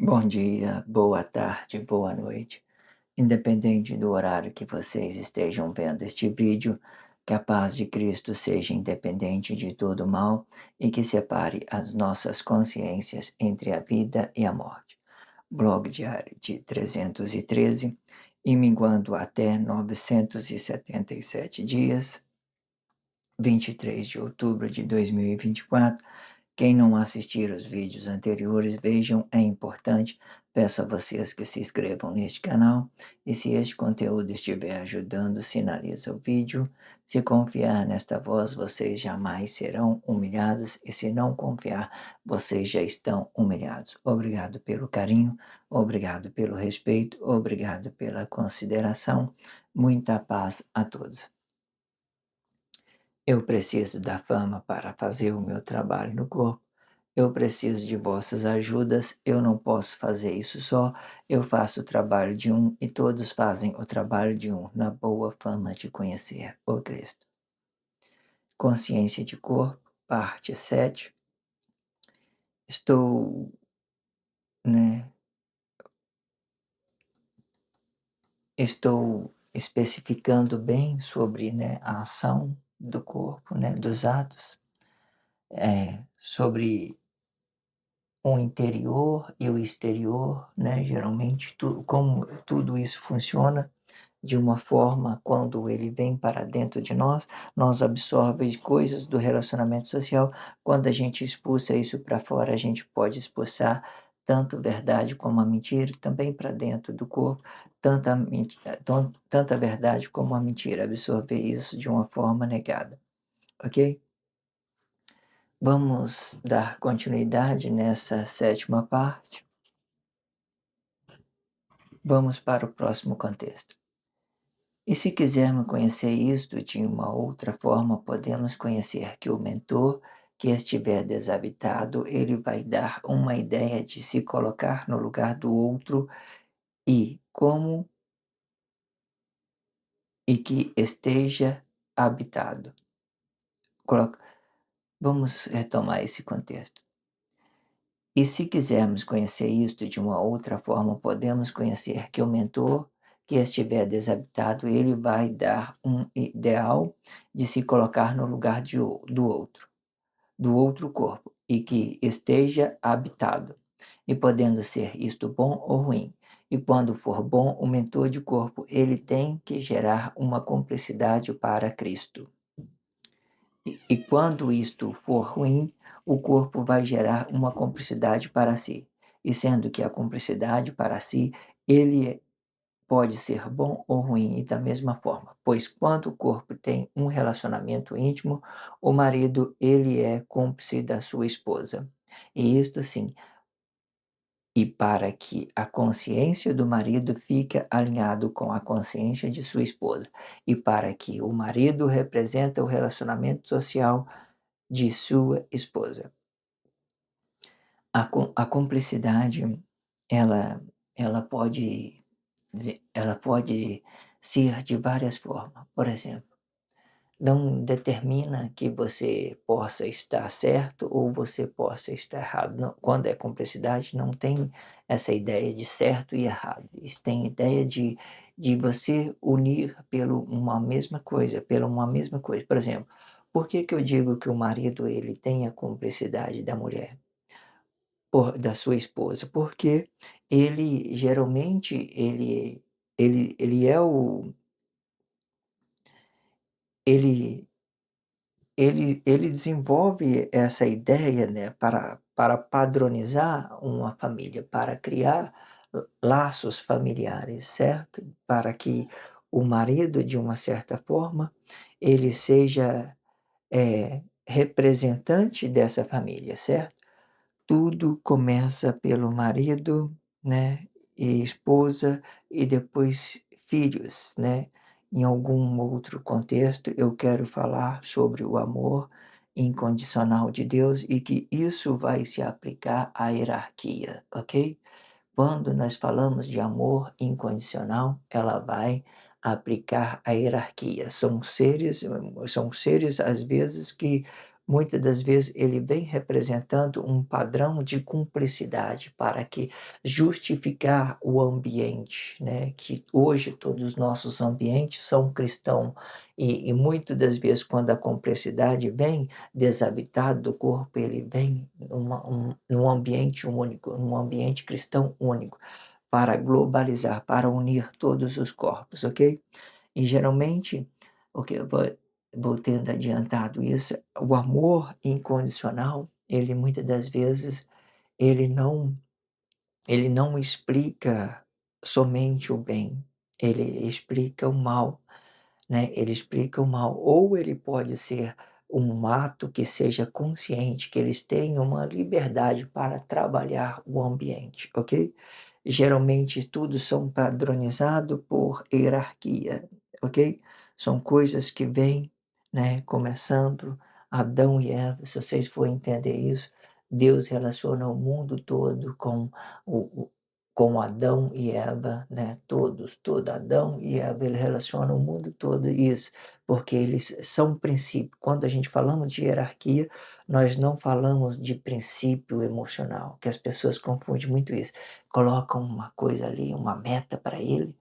Bom dia, boa tarde, boa noite. Independente do horário que vocês estejam vendo este vídeo, que a paz de Cristo seja independente de todo mal e que separe as nossas consciências entre a vida e a morte. Blog diário de 313 e minguando até 977 dias, 23 de outubro de 2024. Quem não assistir os vídeos anteriores, vejam, é importante. Peço a vocês que se inscrevam neste canal e se este conteúdo estiver ajudando, sinaliza o vídeo. Se confiar nesta voz, vocês jamais serão humilhados e se não confiar, vocês já estão humilhados. Obrigado pelo carinho, obrigado pelo respeito, obrigado pela consideração. Muita paz a todos. Eu preciso da fama para fazer o meu trabalho no corpo. Eu preciso de vossas ajudas, eu não posso fazer isso só, eu faço o trabalho de um e todos fazem o trabalho de um, na boa fama de conhecer o Cristo. Consciência de corpo, parte 7. Estou, né, estou especificando bem sobre, né, a ação do corpo, né, dos atos, sobre o interior e o exterior, né, geralmente como tudo isso funciona de uma forma quando ele vem para dentro de nós, nós absorvemos coisas do relacionamento social, quando a gente expulsa isso para fora, a gente pode expulsar tanto verdade como a mentira, também para dentro do corpo, tanta verdade como a mentira, absorver isso de uma forma negada, ok? Vamos dar continuidade nessa sétima parte. Vamos para o próximo contexto. E se quisermos conhecer isto de uma outra forma, podemos conhecer que o mentor que estiver desabitado, ele vai dar uma ideia de se colocar no lugar do outro e como e que esteja habitado. Coloca- Vamos retomar esse contexto. E se quisermos conhecer isto de uma outra forma, podemos conhecer que o mentor que estiver desabitado, ele vai dar um ideal de se colocar no lugar do outro corpo, e que esteja habitado, e podendo ser isto bom ou ruim. E quando for bom, o mentor de corpo, ele tem que gerar uma cumplicidade para Cristo. E quando isto for ruim, o corpo vai gerar uma cumplicidade para si. E sendo que a cumplicidade para si, ele pode ser bom ou ruim, e da mesma forma, pois quando o corpo tem um relacionamento íntimo, o marido, ele é cúmplice da sua esposa. E isto sim, e para que a consciência do marido fique alinhado com a consciência de sua esposa, e para que o marido representa o relacionamento social de sua esposa. A cumplicidade, ela ela pode ela pode ser de várias formas. Por exemplo, não determina que você possa estar certo ou você possa estar errado. Não, quando é cumplicidade, não tem essa ideia de certo e errado. Isso tem ideia de você unir pelo uma mesma coisa, pela uma mesma coisa. Por exemplo, por que que eu digo que o marido ele tem a cumplicidade da mulher? Da sua esposa, porque ele geralmente ele é o ele ele desenvolve essa ideia, né, para padronizar uma família, para criar laços familiares, certo? Para que o marido, de uma certa forma, ele seja, representante dessa família, certo? Tudo começa pelo marido, né, e esposa e depois filhos, né. Em algum outro contexto, eu quero falar sobre o amor incondicional de Deus e que isso vai se aplicar à hierarquia, ok? Quando nós falamos de amor incondicional, ela vai aplicar a hierarquia. São seres às vezes que muitas das vezes ele vem representando um padrão de cumplicidade para que justificar o ambiente, né, que hoje todos os nossos ambientes são cristãos e muitas das vezes quando a cumplicidade vem desabitado do corpo, ele vem num ambiente único, num ambiente cristão único, para globalizar, para unir todos os corpos, ok? E geralmente, o que eu vou tendo adiantado isso, o amor incondicional, ele muitas das vezes, ele não ele não explica somente o bem, ele explica o mal, né, ele explica o mal. Ou ele pode ser um ato que seja consciente, que eles tenham uma liberdade para trabalhar o ambiente, ok? Geralmente tudo são padronizado por hierarquia, ok? São coisas que vêm, né, começando Adão e Eva, se vocês forem entender isso, Deus relaciona o mundo todo o com Adão e Eva, né, todo Adão e Eva, ele relaciona o mundo todo isso, porque eles são princípio. Quando a gente falamos de hierarquia, nós não falamos de princípio emocional, que as pessoas confundem muito isso. Colocam uma coisa ali, uma meta para ele,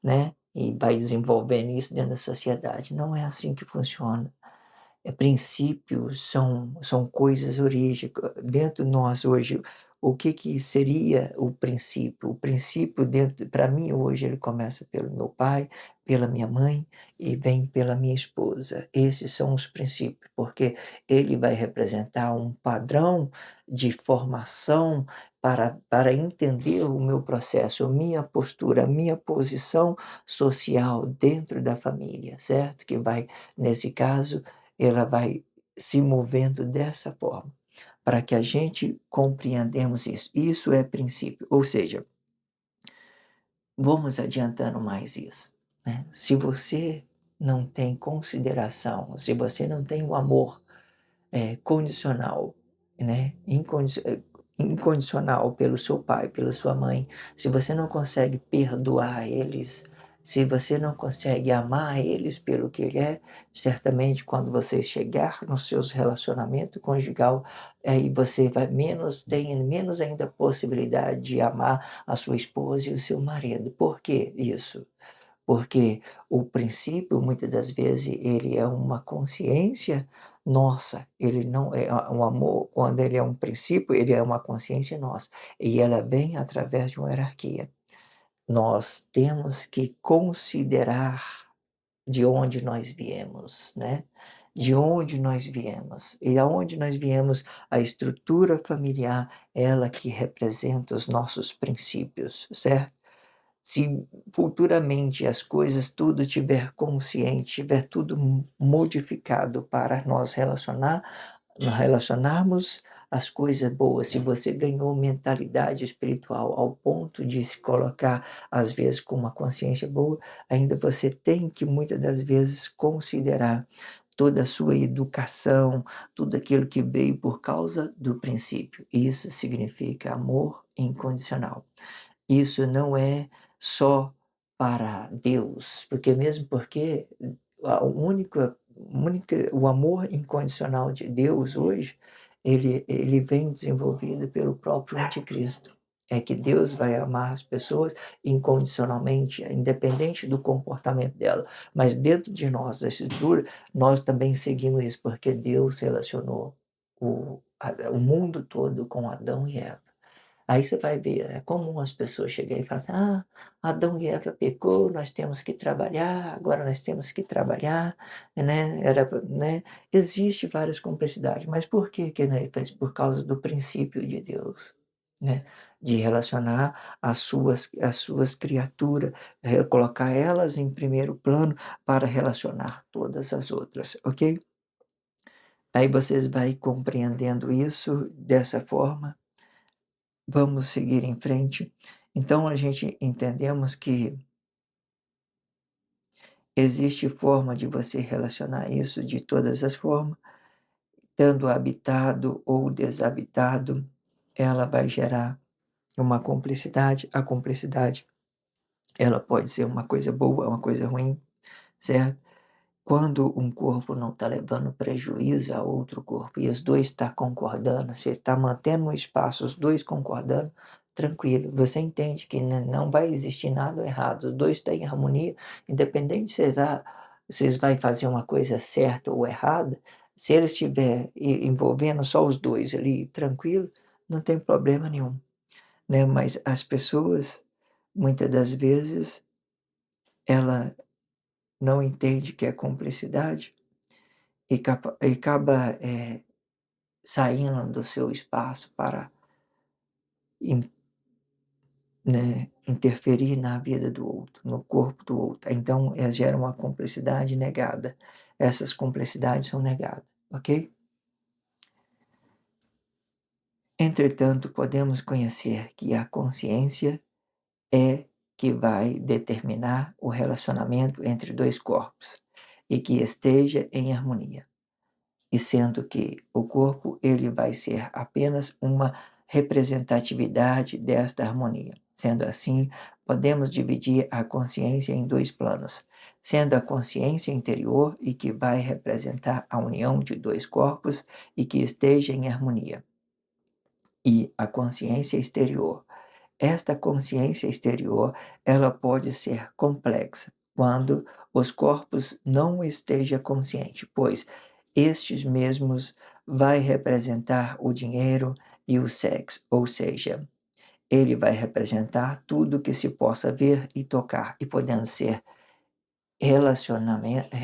né, e vai desenvolvendo isso dentro da sociedade. Não é assim que funciona. Princípios são coisas origem dentro de nós hoje, o que que seria o princípio? O princípio dentro para mim hoje ele começa pelo meu pai, pela minha mãe e vem pela minha esposa. Esses são os princípios, porque ele vai representar um padrão de formação para entender o meu processo, a minha postura, a minha posição social dentro da família, certo? Que vai, nesse caso, ela vai se movendo dessa forma, para que a gente compreendemos isso. Isso é princípio, ou seja, vamos adiantando mais isso, né. Se você não tem consideração, se você não tem o amor condicional, né, incondicional pelo seu pai, pela sua mãe, se você não consegue perdoar eles, se você não consegue amar eles pelo que ele é, certamente quando você chegar nos seus relacionamento conjugal, aí você vai tem menos ainda possibilidade de amar a sua esposa e o seu marido. Por que isso? Porque o princípio, muitas das vezes, ele é uma consciência nossa, ele não é o amor, quando ele é um princípio, ele é uma consciência nossa, e ela vem através de uma hierarquia. Nós temos que considerar de onde nós viemos, né, de onde nós viemos. E aonde nós viemos, a estrutura familiar, ela que representa os nossos princípios, certo? Se futuramente as coisas tudo tiver consciente, tiver tudo modificado para nós relacionarmos as coisas boas, se você ganhou mentalidade espiritual ao ponto de se colocar, às vezes, com uma consciência boa, ainda você tem que muitas das vezes considerar toda a sua educação, tudo aquilo que veio por causa do princípio. Isso significa amor incondicional. Isso não é só para Deus, porque mesmo porque a única o amor incondicional de Deus hoje, ele vem desenvolvido pelo próprio anticristo. É que Deus vai amar as pessoas incondicionalmente, independente do comportamento dela, mas dentro de nós, da escritura, nós também seguimos isso, porque Deus relacionou o mundo todo com Adão e Eva. Aí você vai ver, é comum as pessoas chegarem e falar assim: "Ah, Adão e Eva pecou, nós temos que trabalhar, agora nós temos que trabalhar", né, né. Existe várias complexidades, mas por que que, né, então por causa do princípio de Deus, né, de relacionar as suas criaturas, colocar elas em primeiro plano para relacionar todas as outras, ok? Aí vocês vai compreendendo isso dessa forma. Vamos seguir em frente. Então a gente entendemos que existe forma de você relacionar isso de todas as formas, estando habitado ou desabitado, ela vai gerar uma cumplicidade. A cumplicidade, ela pode ser uma coisa boa, uma coisa ruim, certo? quando um corpo não está levando prejuízo a outro corpo e os dois estão concordando, você está mantendo um espaço, os dois concordando, tranquilo, você entende que não vai existir nada errado, os dois estão em harmonia, independente se vocês vai fazer uma coisa certa ou errada, se ele estiver envolvendo só os dois ali, tranquilo, não tem problema nenhum, né? Mas as pessoas, muitas das vezes, ela não entende que é cumplicidade e acaba, saindo do seu espaço para in né, interferir na vida do outro, no corpo do outro. Então, gera uma cumplicidade negada. Essas cumplicidades são negadas, ok? Entretanto, podemos conhecer que a consciência é que vai determinar o relacionamento entre 2 corpos, e que esteja em harmonia. E sendo que o corpo ele vai ser apenas uma representatividade desta harmonia. Sendo assim, podemos dividir a consciência em 2 planos, sendo a consciência interior e que vai representar a união de 2 corpos e que esteja em harmonia, e a consciência exterior. Esta consciência exterior, ela pode ser complexa quando os corpos não estejam conscientes, pois estes mesmos vai representar o dinheiro e o sexo, ou seja, ele vai representar tudo que se possa ver e tocar, e podendo ser relacionamento,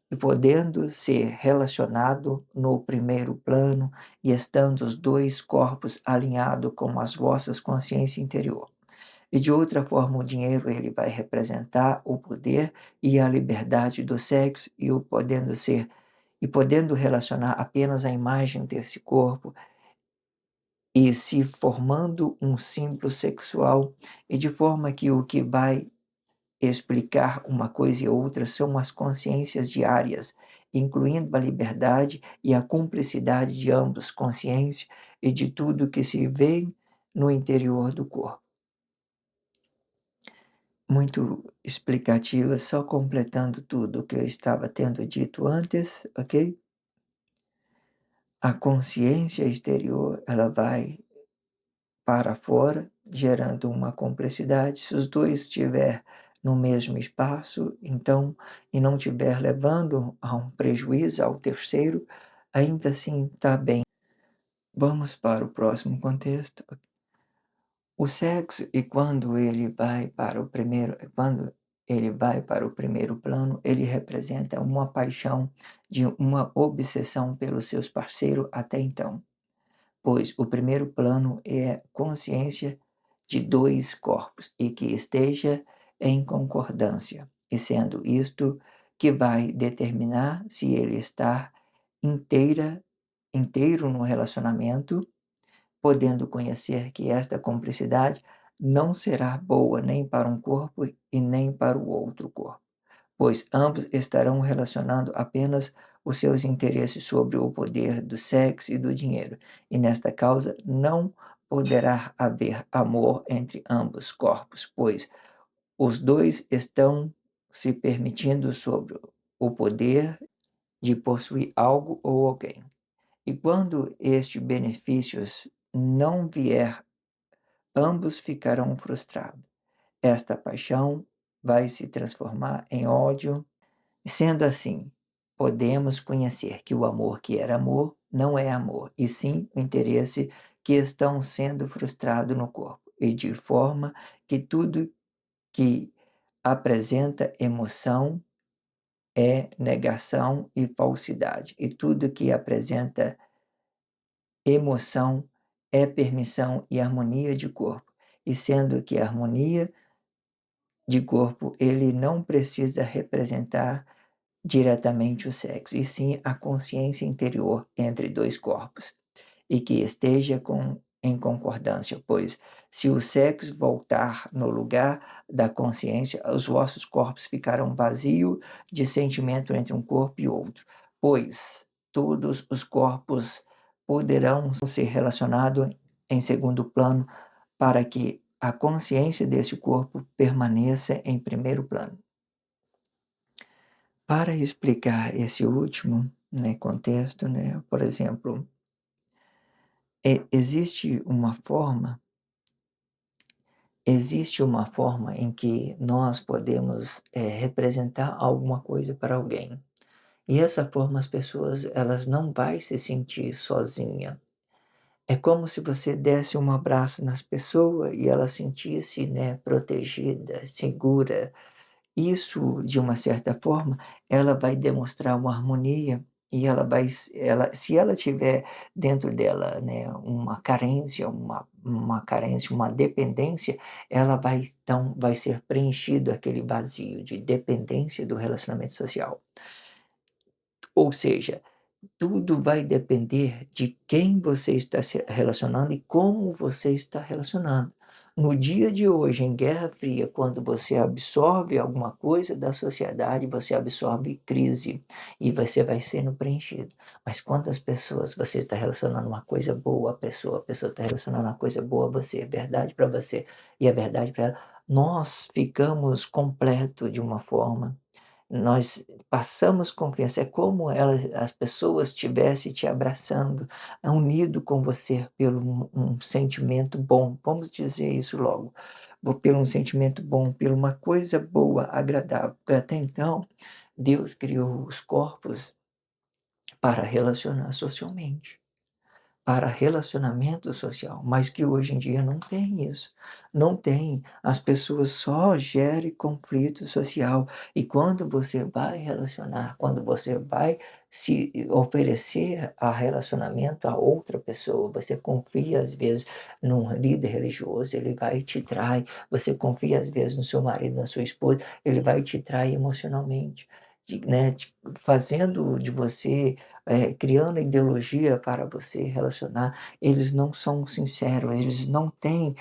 e podendo ser relacionado no primeiro plano e estando os 2 corpos alinhados com as vossas consciência interior. E de outra forma, o dinheiro ele vai representar o poder e a liberdade do sexo e podendo relacionar apenas a imagem desse corpo e se formando um símbolo sexual, e de forma que o que vai explicar uma coisa e outra são as consciências diárias, incluindo a liberdade e a cumplicidade de ambos, consciência e de tudo que se vê no interior do corpo. Muito explicativa, só completando tudo o que eu estava tendo dito antes, ok? A consciência exterior, ela vai para fora, gerando uma complexidade. Se os dois estiver no mesmo espaço, então, e não estiver levando a um prejuízo ao terceiro, ainda assim está bem. Vamos para o próximo contexto. O sexo, e quando ele vai para o primeiro plano, ele representa uma paixão de uma obsessão pelos seus parceiros até então, pois o primeiro plano é consciência de 2 corpos e que esteja em concordância, e sendo isto que vai determinar se ele está inteiro no relacionamento, podendo conhecer que esta cumplicidade não será boa nem para um corpo e nem para o outro corpo, pois ambos estarão relacionando apenas os seus interesses sobre o poder do sexo e do dinheiro, e nesta causa não poderá haver amor entre ambos corpos, pois os dois estão se permitindo sobre o poder de possuir algo ou alguém. E quando estes benefícios não vier, ambos ficarão frustrados. Esta paixão vai se transformar em ódio. Sendo assim, podemos conhecer que o amor que era amor não é amor, e sim o interesse que estão sendo frustrado no corpo, e de forma que tudo que apresenta emoção é negação e falsidade, e tudo que apresenta emoção é permissão e harmonia de corpo, e sendo que a harmonia de corpo ele não precisa representar diretamente o sexo, e sim a consciência interior entre 2 corpos, e que esteja em concordância, pois se o sexo voltar no lugar da consciência, os vossos corpos ficarão vazios de sentimento entre um corpo e outro, pois todos os corpos poderão ser relacionados em segundo plano para que a consciência desse corpo permaneça em primeiro plano. Para explicar esse último, né, contexto, né, por exemplo, existe uma forma em que nós podemos, representar alguma coisa para alguém. E essa forma as pessoas elas não vai se sentir sozinha. É como se você desse um abraço nas pessoa e ela sentisse, né, protegida, segura. Isso, de uma certa forma, ela vai demonstrar uma harmonia e se ela tiver dentro dela, né, uma carência, uma dependência, ela vai ser preenchido aquele vazio de dependência do relacionamento social. Ou seja, tudo vai depender de quem você está se relacionando e como você está relacionando. No dia de hoje, em Guerra Fria, quando você absorve alguma coisa da sociedade, você absorve crise e você vai sendo preenchido. Mas quantas pessoas você está relacionando uma coisa boa à pessoa, a pessoa está relacionando uma coisa boa a você, é verdade para você e é verdade para ela, nós ficamos completo de uma forma, nós passamos confiança, é como as pessoas estivessem te abraçando, unido com você pelo um sentimento bom, vamos dizer isso logo, pelo um sentimento bom, por uma coisa boa, agradável, porque até então, Deus criou os corpos para relacionar socialmente, para relacionamento social, mas que hoje em dia não tem isso. Não tem. As pessoas só gerem conflito social. E quando você vai relacionar, quando você vai se oferecer a relacionamento a outra pessoa, você confia às vezes num líder religioso, ele vai e te trai. Você confia às vezes no seu marido, na sua esposa, ele vai te trair emocionalmente. Né, fazendo de você criando ideologia para você relacionar, eles não são sinceros, eles não têm,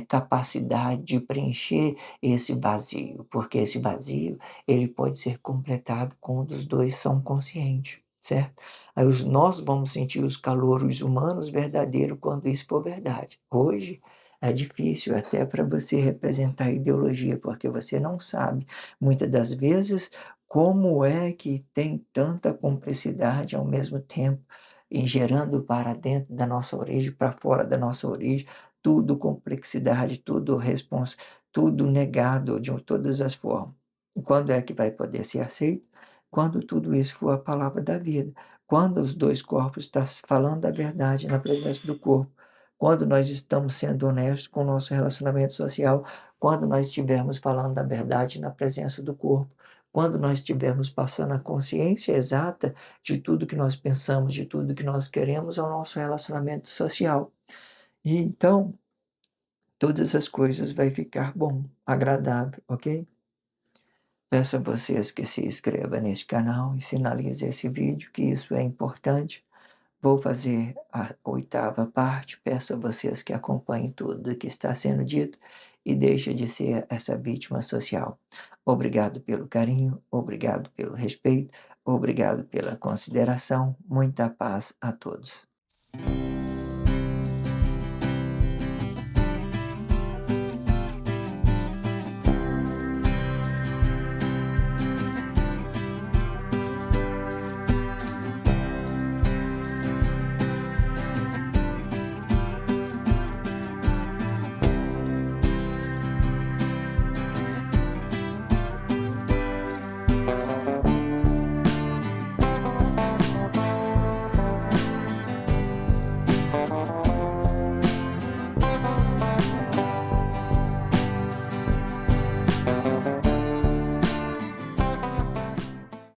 capacidade de preencher esse vazio, porque esse vazio, ele pode ser completado quando os 2 são conscientes, certo? Aí nós vamos sentir os calores humanos verdadeiros quando isso for verdade. Hoje é difícil até para você representar ideologia, porque você não sabe, muitas das vezes, como é que tem tanta complexidade ao mesmo tempo, e gerando para dentro da nossa origem, para fora da nossa origem, tudo complexidade, tudo negado de todas as formas. E quando é que vai poder ser aceito? Quando tudo isso for a palavra da vida. Quando os 2 corpos estão falando a verdade na presença do corpo. Quando nós estamos sendo honestos com o nosso relacionamento social. Quando nós estivermos falando da verdade na presença do corpo. Quando nós estivermos passando a consciência exata de tudo que nós pensamos, de tudo que nós queremos ao nosso relacionamento social. E então, todas as coisas vai ficar bom, agradável, ok? Peço a vocês que se inscrevam neste canal e sinalize esse vídeo, que isso é importante. Vou fazer a oitava parte, peço a vocês que acompanhem tudo o que está sendo dito e deixe de ser essa vítima social. Obrigado pelo carinho, obrigado pelo respeito, obrigado pela consideração, muita paz a todos.